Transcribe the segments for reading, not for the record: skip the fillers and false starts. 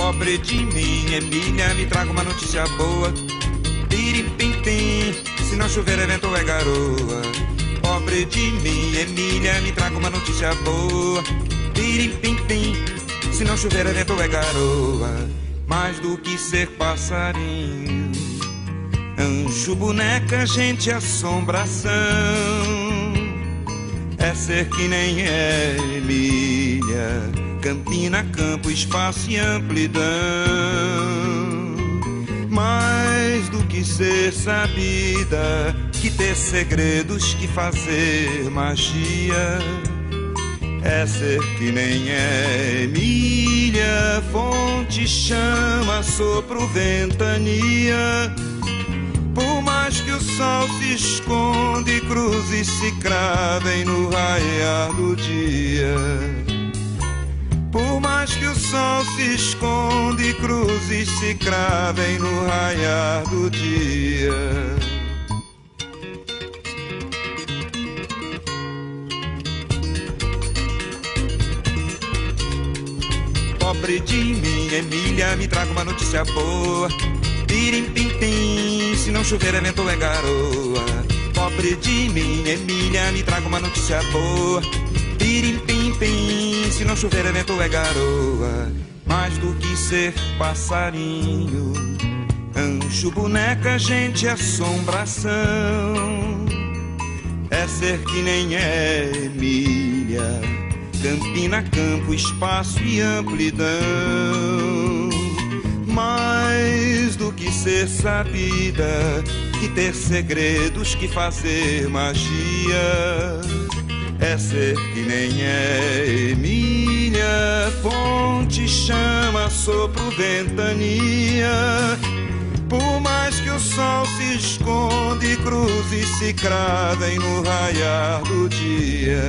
Pobre de mim, Emília, me traga uma notícia boa. Pirim-pim-pim, se não chover é vento ou é garoa. Pobre de mim, Emília, me traga uma notícia boa. Pirim-pim-pim, se não chover é vento ou é garoa. Mais do que ser passarinho, anjo, boneca, gente, assombração. É ser que nem Emília, Campina, campo, espaço e amplidão. Mais do que ser sabida, que ter segredos, que fazer magia. É ser que nem Emília, fonte, chama, sopro, ventania. Por mais que o sol se esconda e cruzes se cravem no raiar do dia. Por mais que o sol se esconda e cruzes se cravem no raiar do dia. Pobre de mim, Emília, me traga uma notícia boa. Pirim-pim-pim, se não chover é vento ou é garoa. Pobre de mim, Emília, me traga uma notícia boa. Pirim-pim-pim, se não chover é vento ou é garoa. Mais do que ser passarinho, anjo, boneca, gente, assombração. É ser que nem Emília, Campina, campo, espaço e amplidão. Mais do que ser sabida, que ter segredos, que fazer magia. É ser que nem Emília, fonte, chama, sopro, ventania. Por mais que o sol se esconda e cruzes se cravem no raiar do dia.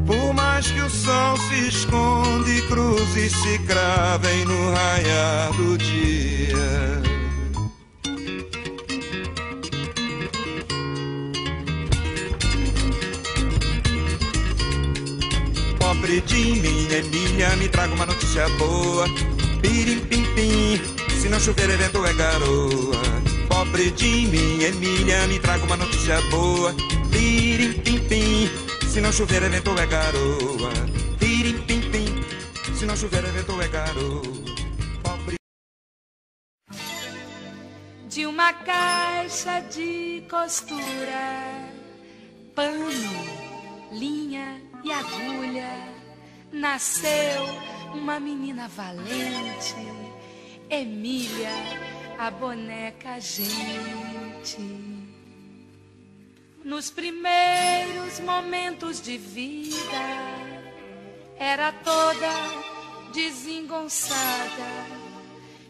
Por mais que o sol se esconda e cruzes se cravem no raiar do dia. Pobre de mim, Emília, me traga uma notícia boa. Pirim-pim-pim, se não chover é vento ou é garoa. Pobre de mim, Emília, me traga uma notícia boa. Pirim-pim-pim, se não chover é vento ou é garoa. Pirim-pim-pim, se não chover é vento ou é garoa. Pobre de uma caixa de costura, pano, linha e agulha, nasceu uma menina valente, Emília, a boneca gente. Nos primeiros momentos de vida, era toda desengonçada.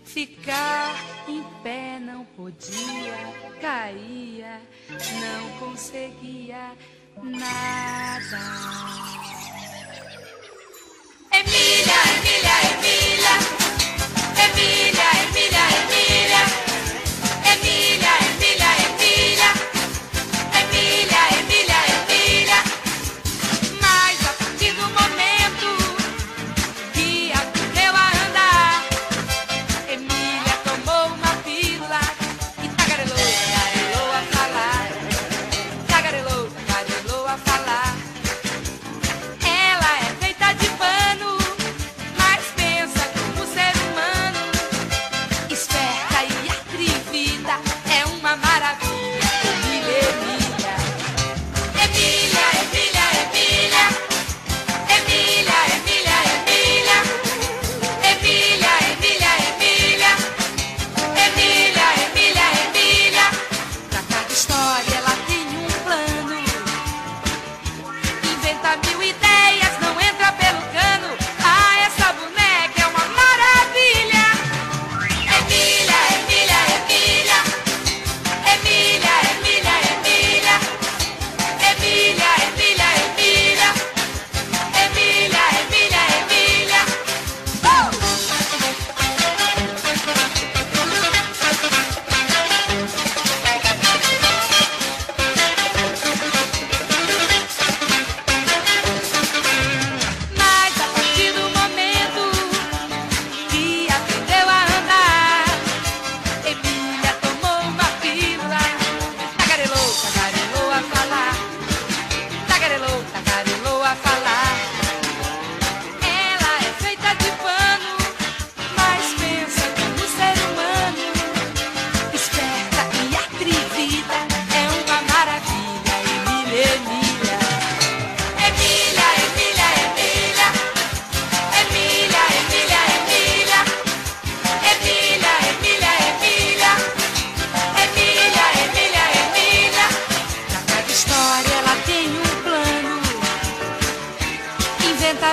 Ficar em pé não podia, caía, não conseguia nada. Emília, Emília, Emília, Emília, Emília, Emília, Emília, Emília, Emília, Emília, Emília, Emília. Mas a partir do momento que aprendeu a andar, Emília tomou uma pílula e tagarelou, tagarelou a falar, tagarelou, tagarelou a falar. Ela é feita de pano, mas pensa como ser humano, esperta e atrevida, é uma maravilha. Emília, Emília, Emília, Emília, Emília, Emília, Emília, Emília, Emília, Emília, Emília, Emília, Emília. Pra cada história ela tem um plano, inventa mil ideias, não entra pelo cano. Ah, essa boneca é uma maravilha. Emília, Emília, Emília, Emília, Emília, Emília, Emília, Emília, Emília, Emília, Emília, Emília.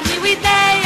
mil ideias.